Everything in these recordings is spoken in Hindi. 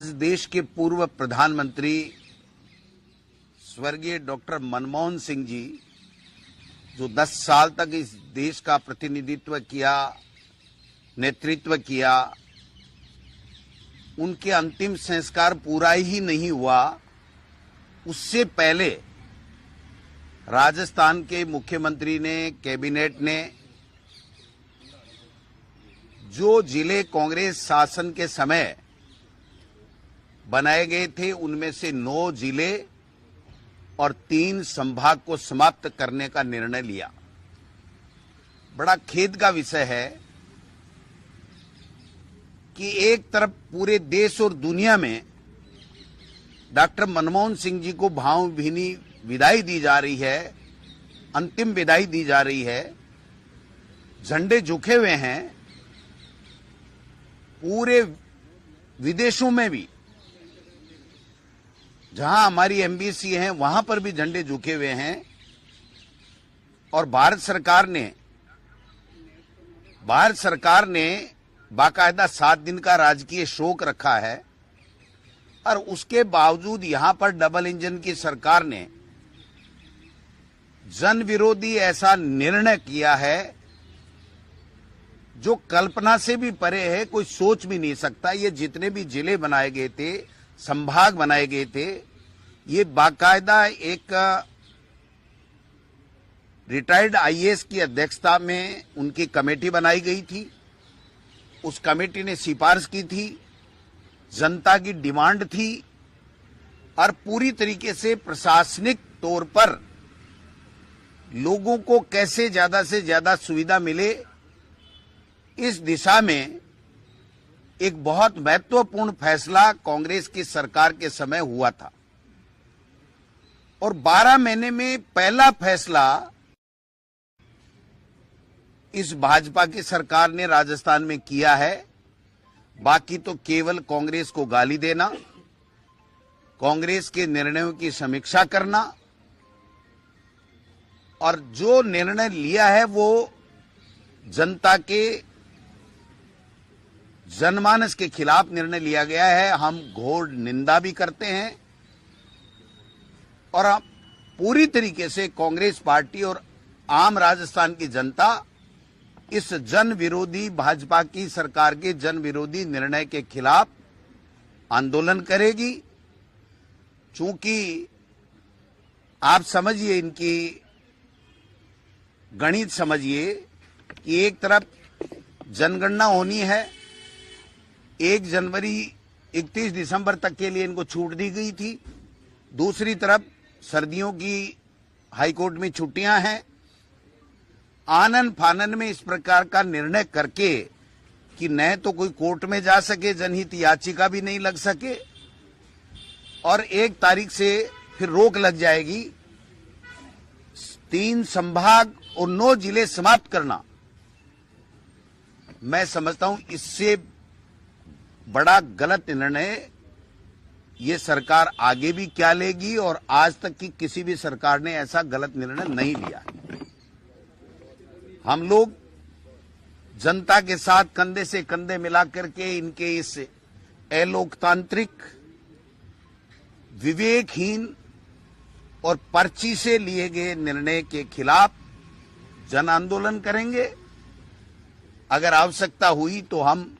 देश के पूर्व प्रधानमंत्री स्वर्गीय डॉक्टर मनमोहन सिंह जी, जो 10 साल तक इस देश का प्रतिनिधित्व किया, नेतृत्व किया, उनके अंतिम संस्कार पूरा ही नहीं हुआ। उससे पहले राजस्थान के मुख्यमंत्री ने, कैबिनेट ने जो जिले कांग्रेस शासन के समय बनाए गए थे, उनमें से 9 जिले और 3 संभाग को समाप्त करने का निर्णय लिया। बड़ा खेद का विषय है कि एक तरफ पूरे देश और दुनिया में डॉक्टर मनमोहन सिंह जी को भावभीनी विदाई दी जा रही है, अंतिम विदाई दी जा रही है, झंडे झुके हुए हैं। पूरे विदेशों में भी जहां हमारी एम्बेसी है वहां पर भी झंडे झुके हुए हैं और भारत सरकार ने बाकायदा 7 दिन का राजकीय शोक रखा है। और उसके बावजूद यहां पर डबल इंजन की सरकार ने जन विरोधी ऐसा निर्णय किया है जो कल्पना से भी परे है, कोई सोच भी नहीं सकता। ये जितने भी जिले बनाए गए थे, संभाग बनाए गए थे, ये बाकायदा एक रिटायर्ड आईएएस की अध्यक्षता में उनकी कमेटी बनाई गई थी। उस कमेटी ने सिफारिश की थी, जनता की डिमांड थी और पूरी तरीके से प्रशासनिक तौर पर लोगों को कैसे ज्यादा से ज्यादा सुविधा मिले, इस दिशा में एक बहुत महत्वपूर्ण फैसला कांग्रेस की सरकार के समय हुआ था। और 12 महीने में पहला फैसला इस भाजपा की सरकार ने राजस्थान में किया है। बाकी तो केवल कांग्रेस को गाली देना, कांग्रेस के निर्णयों की समीक्षा करना और जो निर्णय लिया है वो जनता के जनमानस के खिलाफ निर्णय लिया गया है। हम घोर निंदा भी करते हैं और पूरी तरीके से कांग्रेस पार्टी और आम राजस्थान की जनता इस जन विरोधी भाजपा की सरकार के जन विरोधी निर्णय के खिलाफ आंदोलन करेगी। चूंकि आप समझिए, इनकी गणित समझिए कि एक तरफ जनगणना होनी है, 1 जनवरी 31 दिसंबर तक के लिए इनको छूट दी गई थी। दूसरी तरफ सर्दियों की हाईकोर्ट में छुट्टियां हैं। आनन फानन में इस प्रकार का निर्णय करके कि न तो कोई कोर्ट में जा सके, जनहित याचिका भी नहीं लग सके और 1 तारीख से फिर रोक लग जाएगी, 3 संभाग और 9 जिले समाप्त करना, मैं समझता हूं इससे बड़ा गलत निर्णय ये सरकार आगे भी क्या लेगी और आज तक की किसी भी सरकार ने ऐसा गलत निर्णय नहीं लिया। हम लोग जनता के साथ कंधे से कंधे मिलाकर के इनके इस अलोकतांत्रिक, विवेकहीन और पर्ची से लिए गए निर्णय के खिलाफ जन आंदोलन करेंगे। अगर आवश्यकता हुई तो हम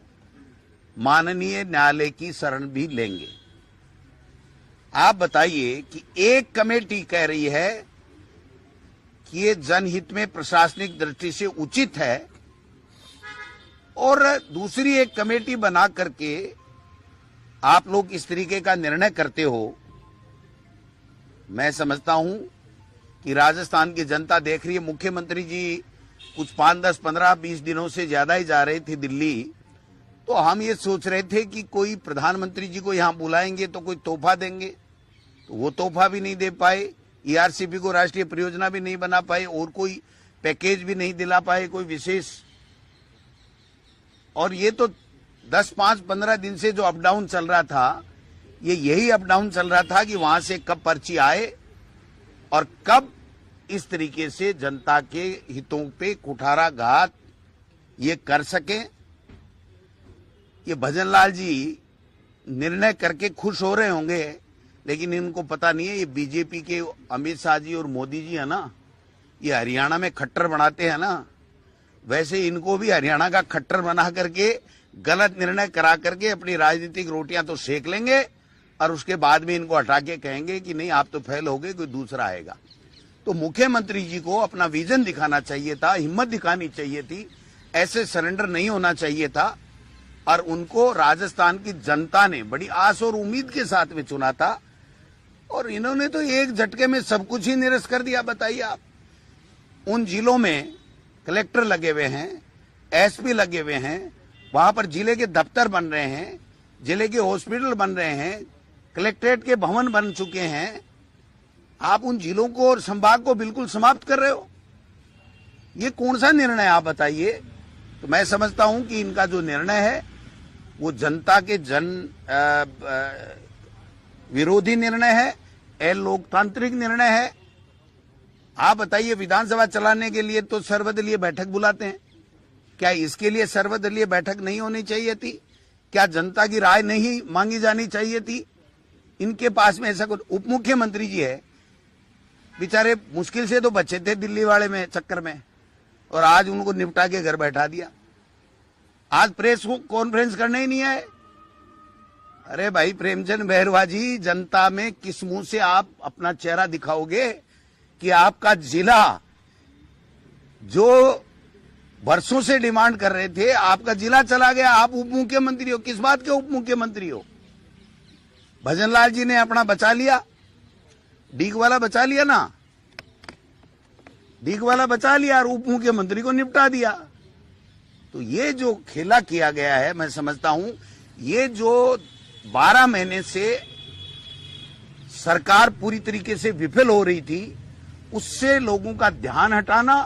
माननीय न्यायालय की शरण भी लेंगे। आप बताइए कि एक कमेटी कह रही है कि ये जनहित में प्रशासनिक दृष्टि से उचित है और दूसरी एक कमेटी बना करके आप लोग इस तरीके का निर्णय करते हो। मैं समझता हूं कि राजस्थान की जनता देख रही है। मुख्यमंत्री जी कुछ 5, 10, 15, 20 दिनों से ज्यादा ही जा रहे थे दिल्ली, तो हम ये सोच रहे थे कि कोई प्रधानमंत्री जी को यहां बुलाएंगे तो कोई तोहफा देंगे, तो वो तोहफा भी नहीं दे पाए। ईआरसीपी को राष्ट्रीय परियोजना भी नहीं बना पाए और कोई पैकेज भी नहीं दिला पाए, कोई विशेष। और ये तो 10, 5, 15 दिन से जो अप डाउन चल रहा था, ये यही अप डाउन चल रहा था कि वहां से कब पर्ची आए और कब इस तरीके से जनता के हितों पे कुठाराघात ये कर सके। ये भजनलाल जी निर्णय करके खुश हो रहे होंगे, लेकिन इनको पता नहीं है ये बीजेपी के अमित शाह जी और मोदी जी है ना, ये हरियाणा में खट्टर बनाते हैं ना, वैसे इनको भी हरियाणा का खट्टर बना करके गलत निर्णय करा करके अपनी राजनीतिक रोटियां तो सेक लेंगे और उसके बाद में इनको हटा के कहेंगे कि नहीं आप तो फेल हो गए, कोई दूसरा आएगा। तो मुख्यमंत्री जी को अपना विजन दिखाना चाहिए था, हिम्मत दिखानी चाहिए थी, ऐसे सरेंडर नहीं होना चाहिए था। और उनको राजस्थान की जनता ने बड़ी आस और उम्मीद के साथ में चुना था और इन्होंने तो एक झटके में सब कुछ ही निरस्त कर दिया। बताइए आप, उन जिलों में कलेक्टर लगे हुए हैं, एसपी लगे हुए हैं, वहां पर जिले के दफ्तर बन रहे हैं, जिले के हॉस्पिटल बन रहे हैं, कलेक्ट्रेट के भवन बन चुके हैं। आप उन जिलों को और संभाग को बिल्कुल समाप्त कर रहे हो। ये कौन सा निर्णय आप बताइए। तो मैं समझता हूं कि इनका जो निर्णय है वो जनता के विरोधी निर्णय है, अलोकतांत्रिक निर्णय है। आप बताइए, विधानसभा चलाने के लिए तो सर्वदलीय बैठक बुलाते हैं, क्या इसके लिए सर्वदलीय बैठक नहीं होनी चाहिए थी? क्या जनता की राय नहीं मांगी जानी चाहिए थी? इनके पास में ऐसा कुछ, उप मुख्यमंत्री जी है बेचारे, मुश्किल से तो बचे थे दिल्ली वाले में चक्कर में, और आज उनको निपटा के घर बैठा दिया। आज प्रेस कॉन्फ्रेंस करने ही नहीं आए। अरे भाई प्रेमचंद बैरवा जी, जनता में किस मुंह से आप अपना चेहरा दिखाओगे कि आपका जिला जो वर्षों से डिमांड कर रहे थे, आपका जिला चला गया, आप उप मुख्यमंत्री हो। किस बात के उप मुख्यमंत्री हो? भजनलाल जी ने अपना बचा लिया, डीग वाला बचा लिया ना, डीग वाला बचा लिया और उप मुख्यमंत्री को निपटा दिया। तो ये जो खेला किया गया है, मैं समझता हूं ये जो 12 महीने से सरकार पूरी तरीके से विफल हो रही थी, उससे लोगों का ध्यान हटाना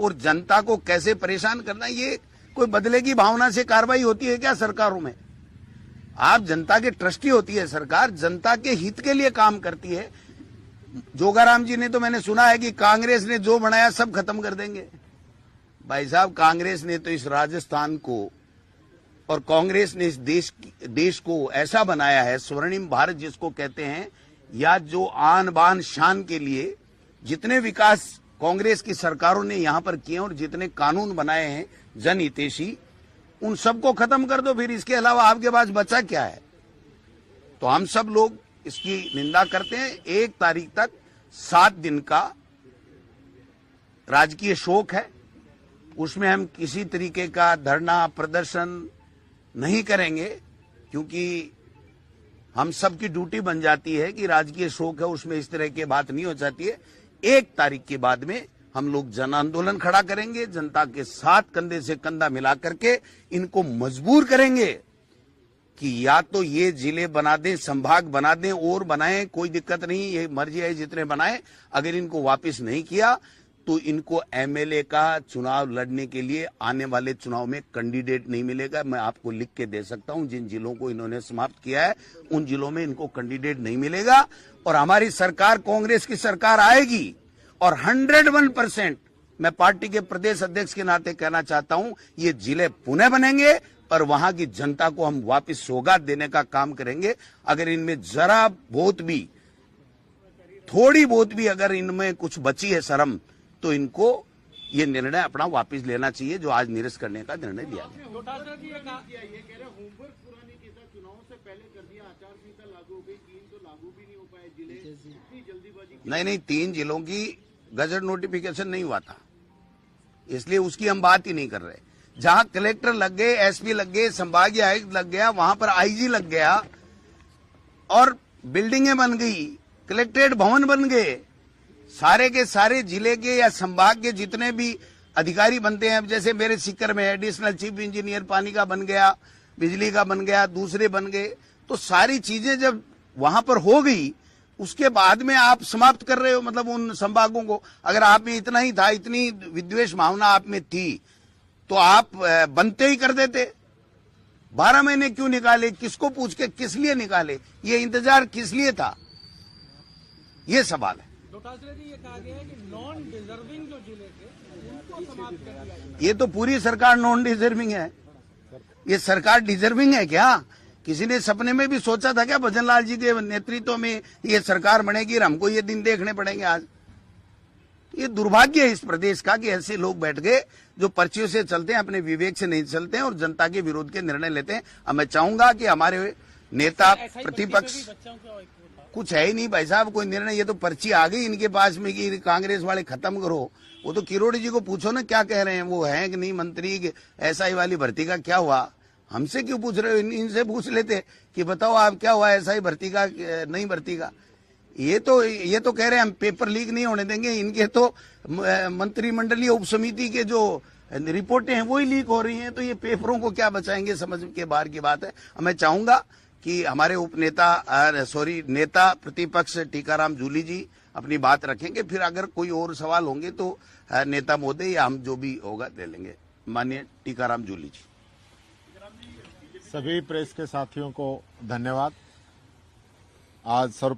और जनता को कैसे परेशान करना, ये कोई बदले की भावना से कार्रवाई होती है क्या सरकारों में? आप जनता के ट्रस्टी होती है सरकार, जनता के हित के लिए काम करती है। जोगाराम जी ने तो मैंने सुना है कि कांग्रेस ने जो बनाया सब खत्म कर देंगे। भाई साहब, कांग्रेस ने तो इस राजस्थान को और कांग्रेस ने इस देश को ऐसा बनाया है, स्वर्णिम भारत जिसको कहते हैं, या जो आन बान शान के लिए जितने विकास कांग्रेस की सरकारों ने यहां पर किए और जितने कानून बनाए हैं जनहितैषी, उन सबको खत्म कर दो। फिर इसके अलावा आपके पास बचा क्या है? तो हम सब लोग इसकी निंदा करते हैं। 1 तारीख तक 7 दिन का राजकीय शोक है, उसमें हम किसी तरीके का धरना प्रदर्शन नहीं करेंगे, क्योंकि हम सब की ड्यूटी बन जाती है कि राजकीय शोक है, उसमें इस तरह की बात नहीं हो जाती है। 1 तारीख के बाद में हम लोग जन आंदोलन खड़ा करेंगे, जनता के साथ कंधे से कंधा मिला करके इनको मजबूर करेंगे कि या तो ये जिले बना दें, संभाग बना दें और बनाएं, कोई दिक्कत नहीं, ये मर्जी है जितने बनाएं। अगर इनको वापस नहीं किया तो इनको एमएलए का चुनाव लड़ने के लिए आने वाले चुनाव में कैंडिडेट नहीं मिलेगा। मैं आपको लिख के दे सकता हूं, जिन जिलों को इन्होंने समाप्त किया है उन जिलों में इनको कैंडिडेट नहीं मिलेगा और हमारी सरकार, कांग्रेस की सरकार आएगी और 101% मैं पार्टी के प्रदेश अध्यक्ष के नाते कहना चाहता हूं, ये जिले पुनः बनेंगे और वहां की जनता को हम वापस सौगात देने का काम करेंगे। अगर इनमें जरा बहुत भी, थोड़ी बहुत भी अगर इनमें कुछ बची है शर्म, तो इनको ये निर्णय अपना वापस लेना चाहिए जो आज निरस्त करने का निर्णय लिया गया। नहीं, 3 जिलों की गजट नोटिफिकेशन नहीं हुआ था, इसलिए उसकी हम बात ही नहीं कर रहे। जहां कलेक्टर लग गए, एसपी लग गए, संभागीय आयुक्त लग गया, वहां पर आईजी लग गया और बिल्डिंगें बन गई, कलेक्ट्रेट भवन बन गए, सारे के सारे जिले के या संभाग के जितने भी अधिकारी बनते हैं, जैसे मेरे सीकर में एडिशनल चीफ इंजीनियर पानी का बन गया, बिजली का बन गया, दूसरे बन गए, तो सारी चीजें जब वहां पर हो गई उसके बाद में आप समाप्त कर रहे हो, मतलब उन संभागों को। अगर आप में इतना ही था, इतनी विद्वेष भावना आप में थी, तो आप बनते ही कर देते। 12 महीने क्यों निकाले? किसको पूछ के, किस लिए निकाले? ये इंतजार किस लिए था? ये सवाल है। ये कहा गया है कि नॉन डिजर्विंग जो जिले थे उनको समाप्त कर दिया। ये तो पूरी सरकार नॉन डिजर्विंग है। ये सरकार डिजर्विंग है क्या? किसी ने सपने में भी सोचा था क्या भजनलाल जी के नेतृत्व में ये सरकार बनेगी और हमको ये दिन देखने पड़ेंगे? आज ये दुर्भाग्य है इस प्रदेश का कि ऐसे लोग बैठ गए जो पर्चियों से चलते हैं, अपने विवेक से नहीं चलते हैं और जनता के विरोध के निर्णय लेते हैं। अब मैं चाहूंगा कि हमारे नेता प्रतिपक्ष, कुछ है ही नहीं भाई साहब कोई निर्णय, ये तो पर्ची आ गई इनके पास में कि कांग्रेस वाले खत्म करो। वो तो किरोड़ी जी को पूछो ना क्या कह रहे हैं, वो है कि नहीं मंत्री, एसआई वाली भर्ती का क्या हुआ? हमसे क्यों पूछ रहे हो? इनसे पूछ लेते कि बताओ आप क्या हुआ एसआई भर्ती का, नहीं भर्ती का। ये तो कह रहे हैं हम पेपर लीक नहीं होने देंगे। इनके तो मंत्रिमंडलीय उपसमिति के जो रिपोर्टें हैं वही लीक हो रही हैं, तो ये पेपरों को क्या बचाएंगे, समझ के बाहर की बात है। मैं चाहूंगा कि हमारे नेता प्रतिपक्ष टीकाराम जूली जी अपनी बात रखेंगे, फिर अगर कोई और सवाल होंगे तो नेता महोदय या हम जो भी होगा ले लेंगे। माननीय टीकाराम जूली जी। सभी प्रेस के साथियों को धन्यवाद। आज सर्व